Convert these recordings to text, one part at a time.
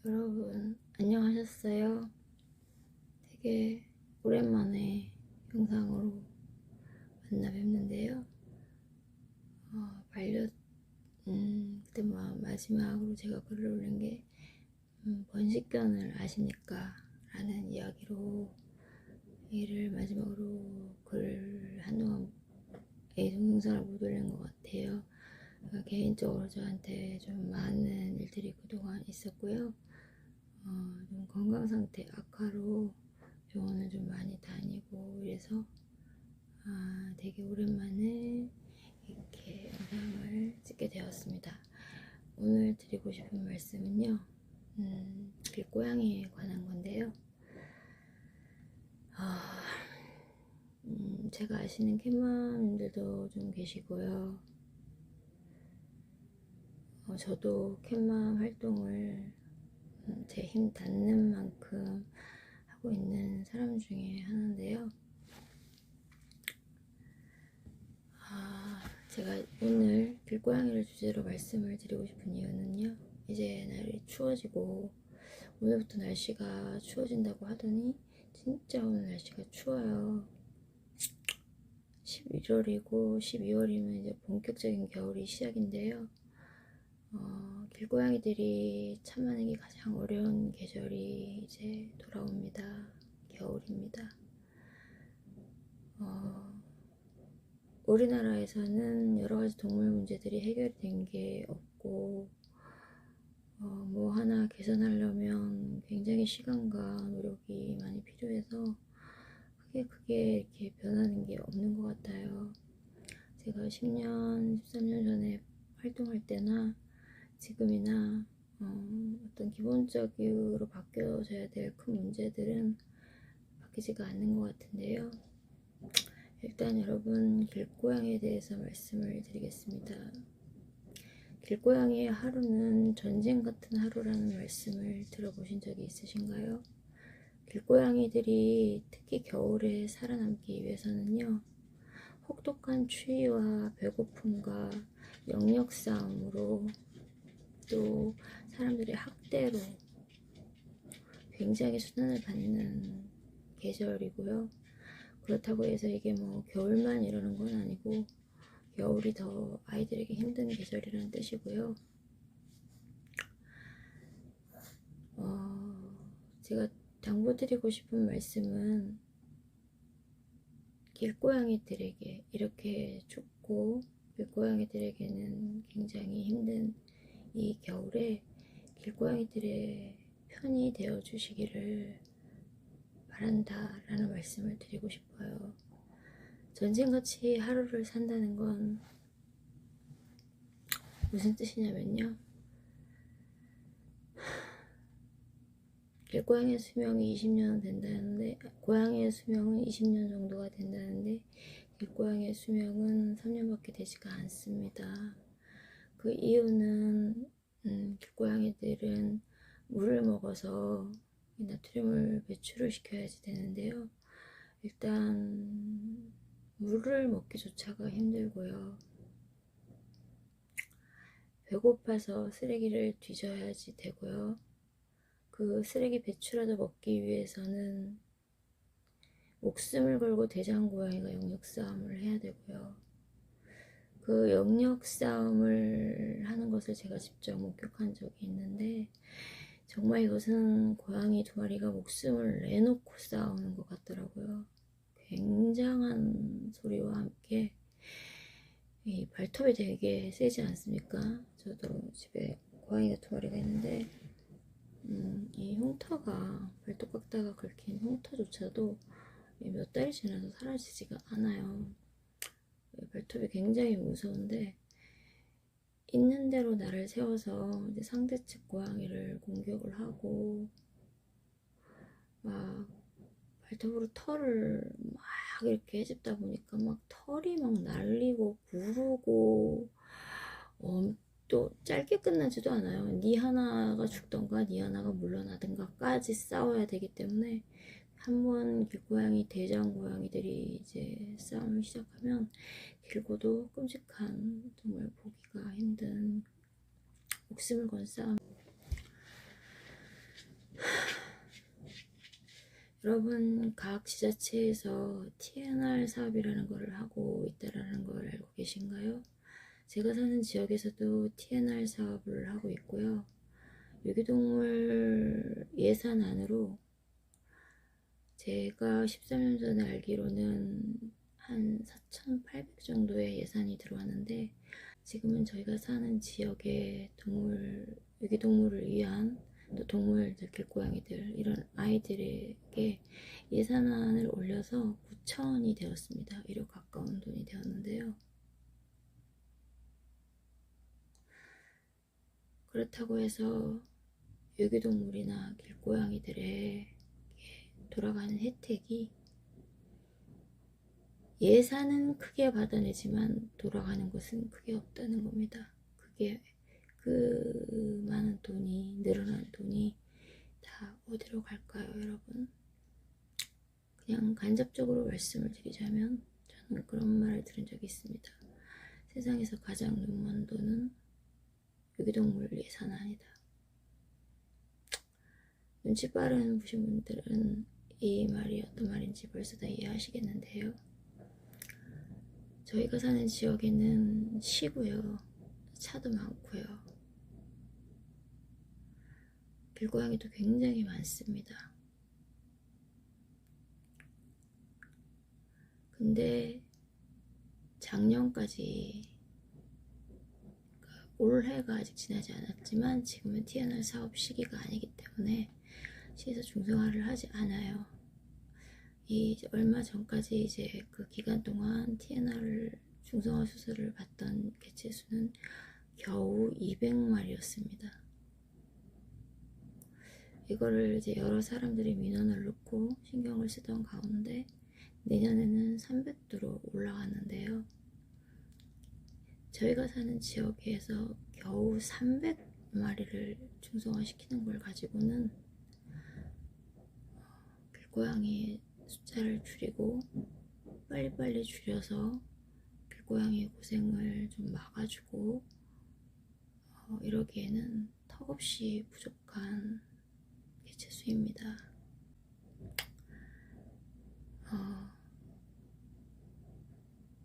여러분 안녕하셨어요? 되게 오랜만에 영상으로 만나 뵙는데요. 그때 마지막으로 제가 글을 올린 게 번식견을 아십니까? 라는 이야기로 얘를 마지막으로 글을 한동안 동영상을 못 올린 것 같아요. 개인적으로 저한테 좀 많은 일들이 그동안 있었고요. 좀 건강 상태 악화로 병원을 좀 많이 다니고 이래서 되게 오랜만에 이렇게 영상을 찍게 되었습니다. 오늘 드리고 싶은 말씀은요, 길고양이에 관한 건데요. 제가 아시는 캣맘들도 좀 계시고요. 저도 캣맘 활동을 제 힘 닿는 만큼 하고 있는 사람 중에 하나인데요. 제가 오늘 길고양이를 주제로 말씀을 드리고 싶은 이유는요, 이제 날이 추워지고 오늘부터 날씨가 추워진다고 하더니 진짜 오늘 날씨가 추워요. 11월이고 12월이면 이제 본격적인 겨울이 시작인데요. 길고양이들이 참아내기 가장 어려운 계절이 이제 돌아옵니다. 겨울입니다. 우리나라에서는 여러가지 동물 문제들이 해결된 게 없고 뭐 하나 개선하려면 굉장히 시간과 노력이 많이 필요해서 크게 이렇게 변하는 게 없는 것 같아요. 제가 10년, 13년 전에 활동할 때나 지금이나 어떤 기본적으로 바뀌어져야 될 큰 문제들은 바뀌지가 않는 것 같은데요. 일단 여러분, 길고양이에 대해서 말씀을 드리겠습니다. 길고양이의 하루는 전쟁 같은 하루라는 말씀을 들어보신 적이 있으신가요? 길고양이들이 특히 겨울에 살아남기 위해서는요, 혹독한 추위와 배고픔과 영역 싸움으로 또 사람들의 학대로 굉장히 수난을 받는 계절이고요. 그렇다고 해서 이게 뭐 겨울만 이러는 건 아니고 겨울이 더 아이들에게 힘든 계절이라는 뜻이고요. 제가 당부드리고 싶은 말씀은 길고양이들에게 이렇게 춥고 길고양이들에게는 굉장히 힘든 이 겨울에 길고양이들의 편이 되어 주시기를 바란다 라는 말씀을 드리고 싶어요. 전쟁같이 하루를 산다는 건 무슨 뜻이냐면요, 길고양이의 수명이 20년 된다는데, 고양이의 수명은 20년 정도가 된다는데 길고양이의 수명은 3년밖에 되지가 않습니다. 그 이유는 길고양이들은 물을 먹어서 나트륨을 배출을 시켜야지 되는데요, 일단 물을 먹기조차가 힘들고요, 배고파서 쓰레기를 뒤져야지 되고요, 그 쓰레기 배출하다 먹기 위해서는 목숨을 걸고 대장고양이가 영역 싸움을 해야 되고요, 그 영역 싸움을 하는 것을 제가 직접 목격한 적이 있는데 정말 이것은 고양이 두 마리가 목숨을 내놓고 싸우는 것 같더라고요. 굉장한 소리와 함께 이 발톱이 되게 세지 않습니까? 저도 집에 고양이가 두 마리가 있는데 이 흉터가, 발톱 깎다가 긁힌 흉터조차도 몇 달이 지나서 사라지지가 않아요. 발톱이 굉장히 무서운데 있는 대로 나를 세워서 이제 상대 측 고양이를 공격을 하고 막 발톱으로 털을 막 이렇게 해집다 보니까 막 털이 막 날리고 부르고 또 짧게 끝나지도 않아요. 니 하나가 죽던가 니 하나가 물러나든가까지 싸워야 되기 때문에 한번 길고양이 대장 고양이들이 이제 싸움을 시작하면 길고도 끔찍한, 정말 보기가 힘든 목숨을 건 싸움. 여러분 각 지자체에서 TNR 사업이라는 걸 하고 있다라는 걸 알고 계신가요? 제가 사는 지역에서도 TNR 사업을 하고 있고요. 유기동물 예산안으로 제가 13년 전에 알기로는 한 4,800 정도의 예산이 들어왔는데, 지금은 저희가 사는 지역의 유기동물을 위한 또 동물들, 길고양이들 이런 아이들에게 예산안을 올려서 9천이 되었습니다. 1억 가까운 돈이 되었는데요. 그렇다고 해서 유기동물이나 길고양이들의 돌아가는 혜택이, 예산은 크게 받아내지만 돌아가는 것은 크게 없다는 겁니다. 그게 그 많은 돈이, 늘어난 돈이 다 어디로 갈까요, 여러분? 그냥 간접적으로 말씀을 드리자면 저는 그런 말을 들은 적이 있습니다. 세상에서 가장 눈먼 돈은 유기동물 예산안이다. 눈치 빠른 보신 분들은 이 말이 어떤 말인지 벌써 다 이해하시겠는데요. 저희가 사는 지역에는 시고요, 차도 많고요, 길고양이도 굉장히 많습니다. 근데 작년까지, 올해가 아직 지나지 않았지만 지금은 TNR 사업 시기가 아니기 때문에 시에서 중성화를 하지 않아요. 이 얼마 전까지 이제 그 기간 동안 TNR 중성화 수술을 받던 개체 수는 겨우 200마리였습니다. 이거를 이제 여러 사람들이 민원을 넣고 신경을 쓰던 가운데 내년에는 300도로 올라갔는데요. 저희가 사는 지역에서 겨우 300마리를 중성화시키는 걸 가지고는 길고양이의 숫자를 줄이고 빨리빨리 줄여서 길고양이의 고생을 좀 막아주고 이러기에는 턱없이 부족한 개체수입니다.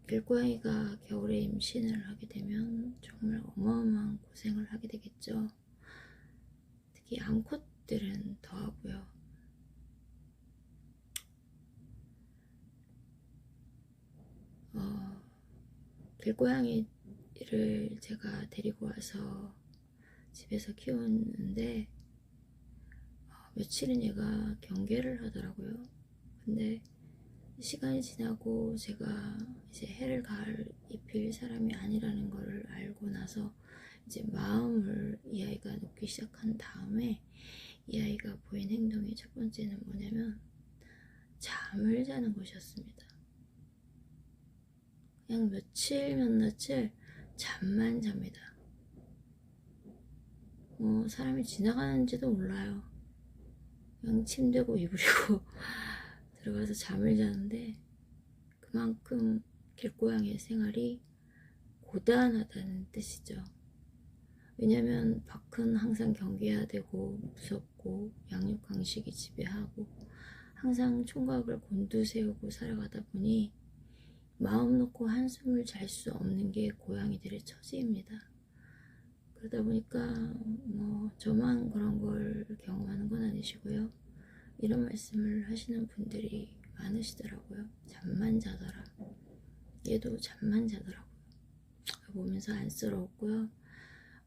길고양이가 겨울에 임신을 하게 되면 정말 어마어마한 고생을 하게 되겠죠. 특히 암컷들은 더하고요. 길고양이를 제가 데리고 와서 집에서 키우는데 며칠은 얘가 경계를 하더라고요. 근데 시간이 지나고 제가 이제 해를 가을 입힐 사람이 아니라는 걸 알고 나서 이제 마음을 이 아이가 놓기 시작한 다음에 이 아이가 보인 행동이 첫 번째는 뭐냐면 잠을 자는 것이었습니다. 그냥 몇 며칠 잠만 잡니다. 사람이 지나가는지도 몰라요. 그냥 침대고 이불이고 들어가서 잠을 자는데, 그만큼 길고양이의 생활이 고단하다는 뜻이죠. 왜냐면 밖은 항상 경계해야 되고 무섭고 양육강식이 지배하고 항상 총각을 곤두세우고 살아가다 보니 마음 놓고 한숨을 잘 수 없는 게 고양이들의 처지입니다. 그러다 보니까 저만 그런 걸 경험하는 건 아니시고요. 이런 말씀을 하시는 분들이 많으시더라고요. 잠만 자더라. 얘도 잠만 자더라고요. 보면서 안쓰러웠고요.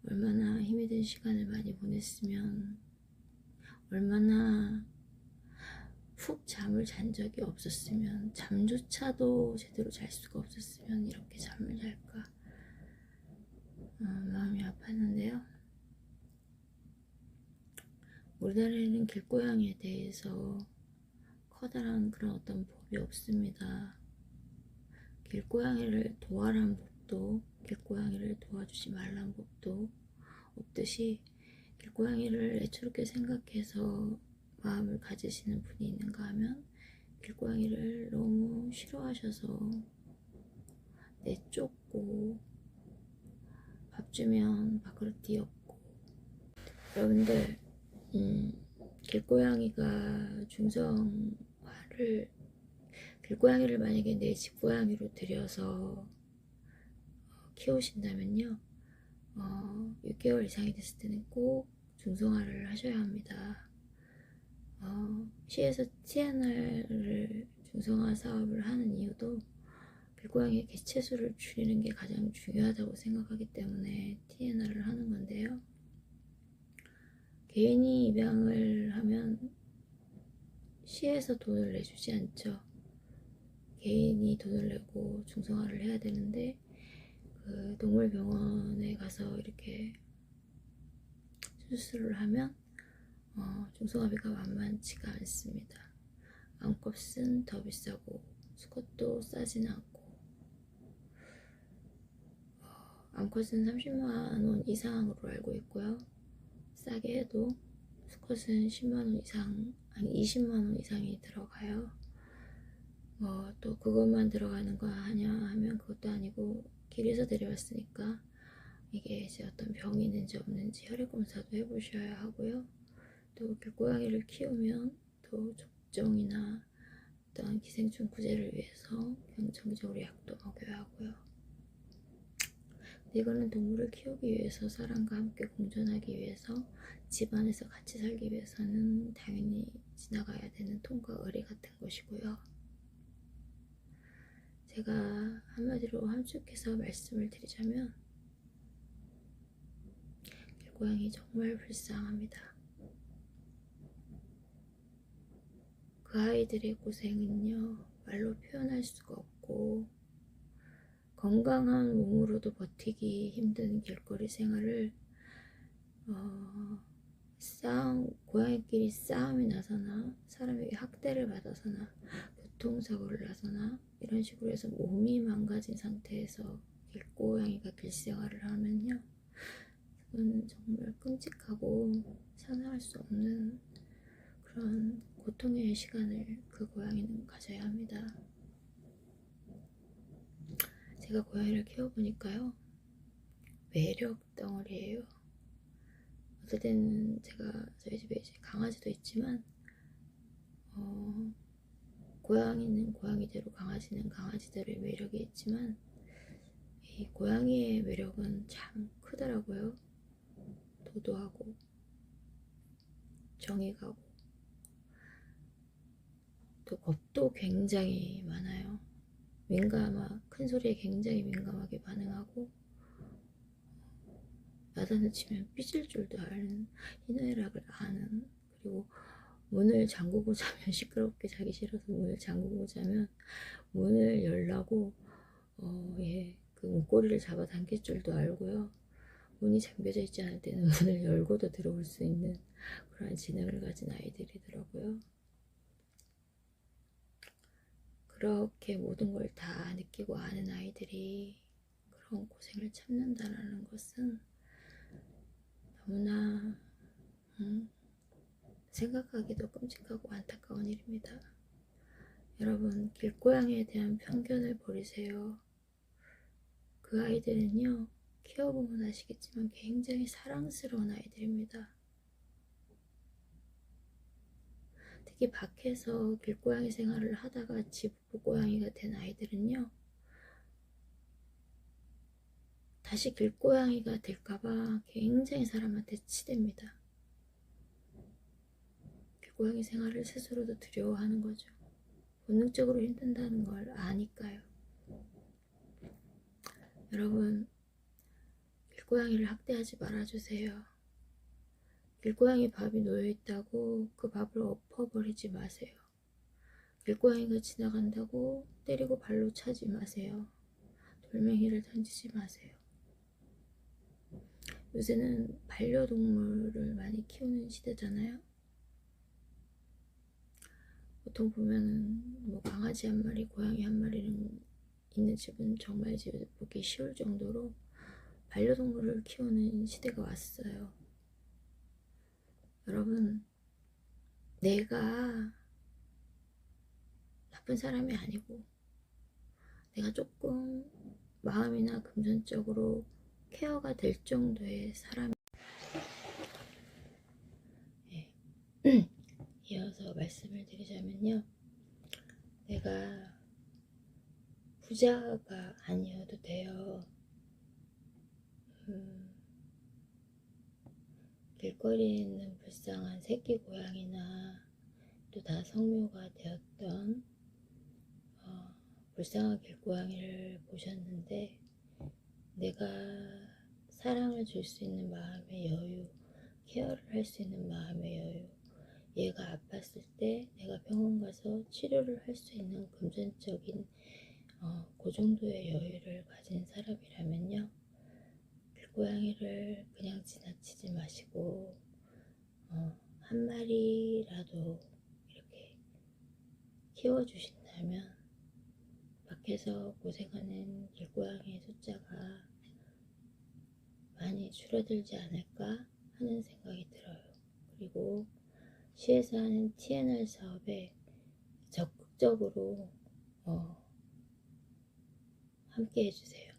얼마나 힘이 든 시간을 많이 보냈으면, 얼마나 푹 잠을 잔 적이 없었으면, 잠조차도 제대로 잘 수가 없었으면 이렇게 잠을 잘까 마음이 아팠는데요. 우리나라에는 길고양이에 대해서 커다란 그런 어떤 법이 없습니다. 길고양이를 도와란 법도, 길고양이를 도와주지 말란 법도 없듯이, 길고양이를 애처롭게 생각해서 마음을 가지시는 분이 있는가 하면 길고양이를 너무 싫어하셔서 내쫓고 밥 주면 밥그릇 뒤엎고. 여러분들 길고양이가 길고양이를 만약에 내 집고양이로 들여서 키우신다면요, 6개월 이상이 됐을 때는 꼭 중성화를 하셔야 합니다. 시에서 TNR을 중성화 사업을 하는 이유도 길고양이의 개체수를 줄이는 게 가장 중요하다고 생각하기 때문에 TNR을 하는 건데요. 개인이 입양을 하면 시에서 돈을 내주지 않죠. 개인이 돈을 내고 중성화를 해야 되는데, 그 동물병원에 가서 이렇게 수술을 하면 중성화비가 만만치가 않습니다. 암값은 더 비싸고 수컷도 싸진 않고, 암컷은 30만원 이상으로 알고 있고요. 싸게 해도 수컷은 10만원 이상, 아니 20만원 이상이 들어가요. 또 그것만 들어가는 거 아냐 하면 그것도 아니고, 길에서 데려왔으니까 이게 이제 어떤 병이 있는지 없는지 혈액검사도 해보셔야 하고요. 또 길고양이를 키우면 또 접종이나 어떤 기생충 구제를 위해서 정기적으로 약도 먹여야 하고요. 근데 이거는 동물을 키우기 위해서, 사람과 함께 공존하기 위해서, 집안에서 같이 살기 위해서는 당연히 지나가야 되는 통과 의례 같은 것이고요. 제가 한마디로 함축해서 말씀을 드리자면, 길고양이 정말 불쌍합니다. 그 아이들의 고생은요, 말로 표현할 수가 없고, 건강한 몸으로도 버티기 힘든 길거리 생활을 고양이끼리 싸움이 나서나, 사람에게 학대를 받아서나, 교통사고를 나서나 이런 식으로 해서 몸이 망가진 상태에서 길고양이가 길생활을 하면요, 그거는 정말 끔찍하고 상상할 수 없는 그런 고통의 시간을 그 고양이는 가져야 합니다. 제가 고양이를 키워보니까요, 매력 덩어리예요. 어떨 때는 저희 집에 이제 강아지도 있지만, 고양이는 고양이대로, 강아지는 강아지대로의 매력이 있지만, 이 고양이의 매력은 참 크더라고요. 도도하고 정이 가고, 또 겁도 굉장히 많아요. 큰 소리에 굉장히 민감하게 반응하고, 야단을 치면 삐질 줄도 아는, 희노애락을 아는, 그리고 문을 잠그고 자면, 시끄럽게 자기 싫어서 문을 잠그고 자면 문을 열라고 그 문고리를 잡아 당길 줄도 알고요. 문이 잠겨져 있지 않을 때는 문을 열고도 들어올 수 있는 그런 지능을 가진 아이들이더라고요. 그렇게 모든 걸 다 느끼고 아는 아이들이 그런 고생을 참는다라는 것은 너무나 생각하기도 끔찍하고 안타까운 일입니다. 여러분, 길고양이에 대한 편견을 버리세요. 그 아이들은요, 키워보면 아시겠지만 굉장히 사랑스러운 아이들입니다. 특히 밖에서 길고양이 생활을 하다가 집고양이가 된 아이들은요, 다시 길고양이가 될까봐 굉장히 사람한테 치댑니다. 길고양이 생활을 스스로도 두려워하는 거죠. 본능적으로 힘든다는 걸 아니까요. 여러분, 길고양이를 학대하지 말아주세요. 길고양이 밥이 놓여있다고 그 밥을 엎어버리지 마세요. 길고양이가 지나간다고 때리고 발로 차지 마세요. 돌멩이를 던지지 마세요. 요새는 반려동물을 많이 키우는 시대잖아요. 보통 보면은 뭐 강아지 한 마리, 고양이 한 마리는 있는 집은 정말 집에서 보기 쉬울 정도로 반려동물을 키우는 시대가 왔어요. 여러분, 내가 나쁜 사람이 아니고, 내가 조금 마음이나 금전적으로 케어가 될 정도의 사람이 말씀을 드리자면요. 내가 부자가 아니어도 돼요. 길거리에 있는 불쌍한 새끼 고양이나 또 다 성묘가 되었던 불쌍한 길고양이를 보셨는데, 내가 사랑을 줄 수 있는 마음의 여유, 케어를 할 수 있는 마음의 여유, 얘가 아팠을 때 내가 병원 가서 치료를 할 수 있는 금전적인 그 정도의 여유를 가진 사람이라면요, 길고양이를 그냥 지나치지 마시고 한 마리라도 이렇게 키워주신다면 밖에서 고생하는 길고양이의 숫자가 많이 줄어들지 않을까 하는 생각이 들어요. 그리고 시에서 하는 TNR 사업에 적극적으로 함께 해주세요.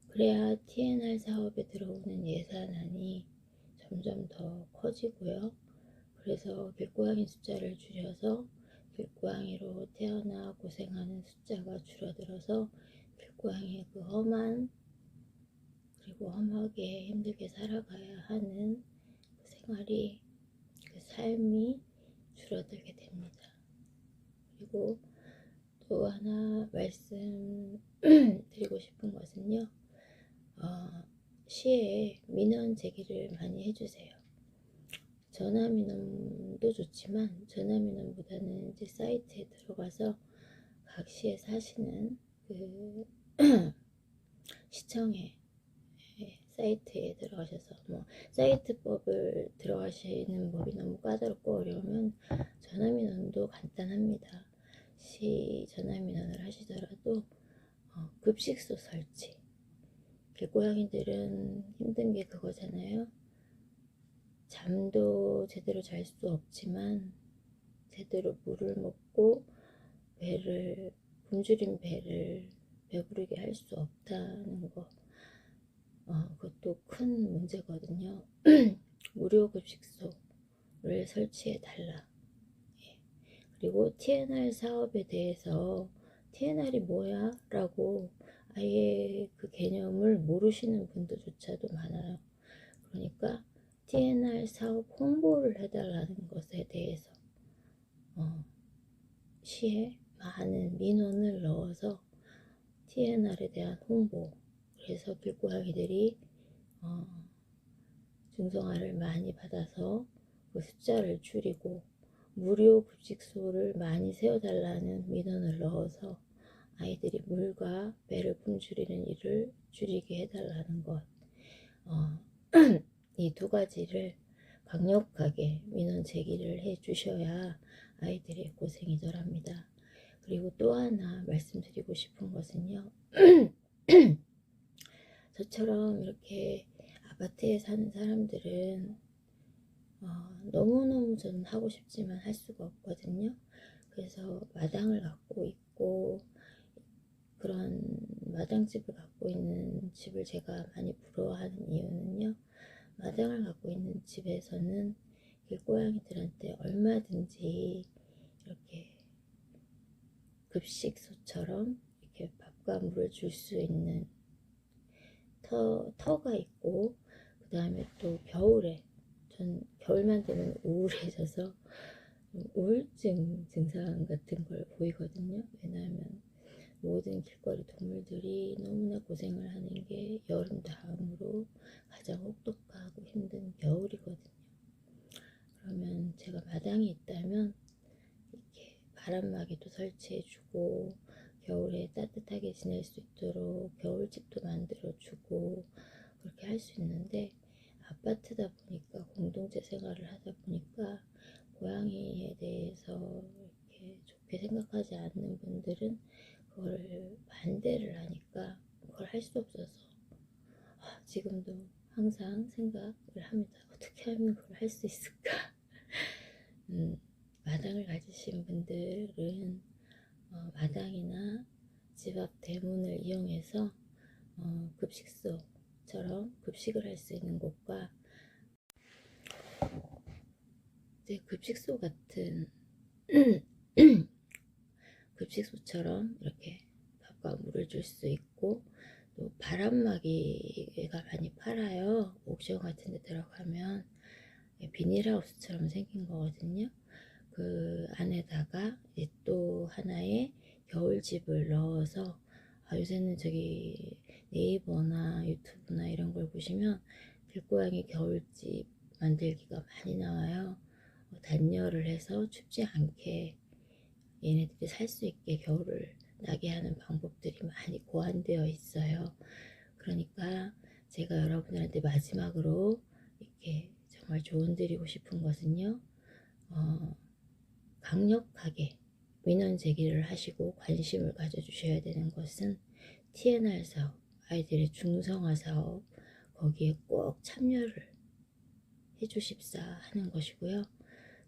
그래야 TNR 사업에 들어오는 예산안이 점점 더 커지고요. 그래서 길고양이 숫자를 줄여서 길고양이로 태어나 고생하는 숫자가 줄어들어서 길고양이의 그 험한, 그리고 험하게 힘들게 살아가야 하는 그 생활이, 그 삶이 줄어들게 됩니다. 그리고 또 하나 말씀드리고 싶은 것은요, 시에 민원 제기를 많이 해주세요. 전화민원도 좋지만 전화민원보다는 이제 사이트에 들어가서 각 시에 사시는 그 시청에 사이트에 들어가셔서 사이트법을 들어가시는 법이 너무 까다롭고 어려우면 전화민원도 간단합니다. 시 전화민원을 하시더라도 급식소 설치, 길고양이들은 힘든 게 그거잖아요. 잠도 제대로 잘 수 없지만 제대로 물을 먹고 배를, 굶주린 배를 배부르게 할 수 없다는 거, 그것도 큰 문제거든요. 무료 급식소를 설치해 달라. 그리고 TNR 사업에 대해서 TNR이 뭐야? 라고 아예 그 개념을 모르시는 분들조차도 많아요. 그러니까 TNR 사업 홍보를 해달라는 것에 대해서 시에 많은 민원을 넣어서 TNR에 대한 홍보, 그래서 길고양이들이 중성화를 많이 받아서 그 숫자를 줄이고 무료 급식소를 많이 세워달라는 민원을 넣어서 아이들이 물과 배를 굶주리는 일을 줄이게 해달라는 것, 이 두 가지를 강력하게 민원 제기를 해 주셔야 아이들의 고생이 덜합니다. 그리고 또 하나 말씀드리고 싶은 것은요, 저처럼 이렇게 아파트에 사는 사람들은 너무너무 저는 하고 싶지만 할 수가 없거든요. 그래서 마당을 갖고 있고, 그런 마당집을 갖고 있는 집을 제가 많이 부러워하는 이유는요, 마당을 갖고 있는 집에서는 길고양이들한테 얼마든지 이렇게 급식소처럼 이렇게 밥과 물을 줄 수 있는 터가 있고, 그 다음에 또 겨울에, 전 겨울만 되면 우울해져서 우울증 증상 같은 걸 보이거든요. 왜냐하면 모든 길거리 동물들이 너무나 고생을 하는 게 여름 다음으로 가장 혹독하고 힘든 겨울이거든요. 그러면 제가 마당이 있다면 이렇게 바람막이도 설치해주고, 겨울에 따뜻하게 지낼 수 있도록 겨울집도 만들어주고 그렇게 할 수 있는데, 아파트다 보니까, 공동체 생활을 하다 보니까 고양이에 대해서 이렇게 좋게 생각하지 않는 분들은 그걸 반대를 하니까 그걸 할 수 없어서 지금도 항상 생각을 합니다. 어떻게 하면 그걸 할 수 있을까? 마당을 가지신 분들은 마당이나 집 앞 대문을 이용해서 급식소처럼 급식을 할 수 있는 곳과 이제 급식소 같은 급식소처럼 이렇게 밥과 물을 줄 수 있고, 또 바람막이가 많이 팔아요. 옥션 같은 데 들어가면 비닐하우스처럼 생긴 거거든요. 그 안에다가 이제 또 하나의 겨울집을 넣어서, 요새는 저기 네이버나 유튜브나 이런 걸 보시면 들고양이 겨울집 만들기가 많이 나와요. 단열을 해서 춥지 않게 얘네들이 살 수 있게 겨울을 나게 하는 방법들이 많이 고안되어 있어요. 그러니까 제가 여러분들한테 마지막으로 이렇게 정말 조언드리고 싶은 것은요, 강력하게 민원 제기를 하시고 관심을 가져주셔야 되는 것은 TNR 사업, 아이들의 중성화 사업, 거기에 꼭 참여를 해주십사 하는 것이고요.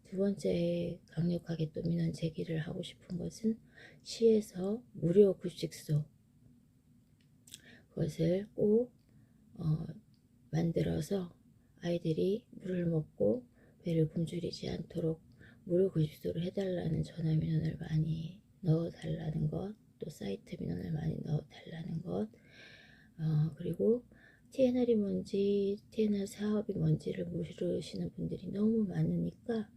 두 번째 강력하게 또 민원 제기를 하고 싶은 것은 시에서 무료 급식소, 그것을 꼭 만들어서 아이들이 물을 먹고 배를 굶주리지 않도록 무료 급식소를 해달라는 전화 민원을 많이 넣어달라는 것, 또 사이트 민원을 많이 넣어달라는 것, 그리고 TNR이 뭔지, TNR 사업이 뭔지를 모르시는 분들이 너무 많으니까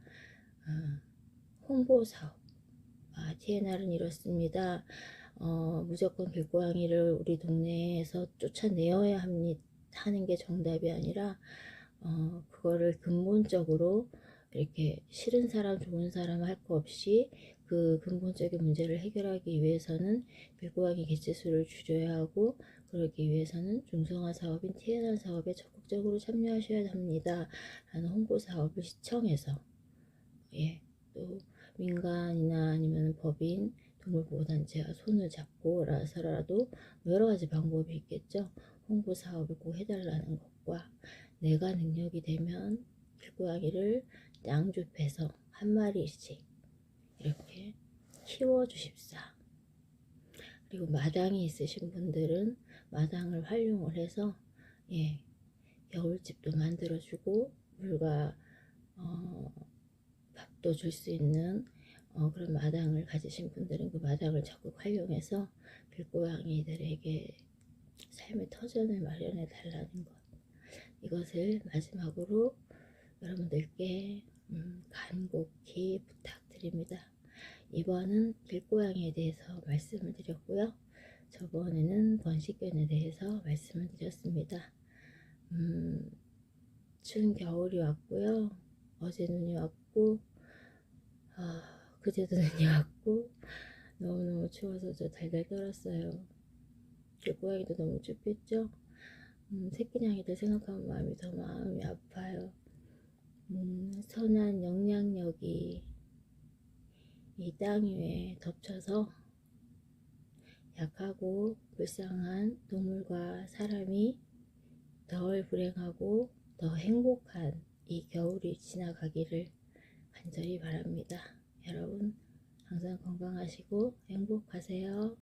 홍보 사업, TNR은 이렇습니다. 무조건 길고양이를 우리 동네에서 쫓아내어야 하는 게 정답이 아니라, 그거를 근본적으로 이렇게 싫은 사람 좋은 사람 할 거 없이 그 근본적인 문제를 해결하기 위해서는 길고양이 개체수를 줄여야 하고, 그러기 위해서는 중성화 사업인 TNR 사업에 적극적으로 참여하셔야 합니다 라는 홍보 사업을 시청해서, 또 민간이나 아니면 법인, 동물보호단체와 손을 잡고라서라도 여러가지 방법이 있겠죠. 홍보사업을 꼭 해달라는 것과, 내가 능력이 되면 길고양이를 양줍해서 한 마리씩 이렇게 키워주십사. 그리고 마당이 있으신 분들은 마당을 활용을 해서 겨울집도 만들어주고 물과 밥도 줄 수 있는 그런 마당을 가지신 분들은 그 마당을 적극 활용해서 길고양이들에게 삶의 터전을 마련해 달라는 것, 이것을 마지막으로 여러분들께 간곡히 부탁드립니다. 이번은 길고양이에 대해서 말씀을 드렸고요. 저번에는 번식견에 대해서 말씀을 드렸습니다. 추운 겨울이 왔고요. 어제 눈이 왔고, 그제도 눈이 왔고, 너무너무 추워서 저 달달 떨었어요. 길고양이도 너무 춥겠죠? 새끼냥이들 생각하면 마음이 아파요. 선한 영향력이 이 땅 위에 덮쳐서 약하고 불쌍한 동물과 사람이 덜 불행하고 더 행복한 이 겨울이 지나가기를 간절히 바랍니다. 여러분 항상 건강하시고 행복하세요.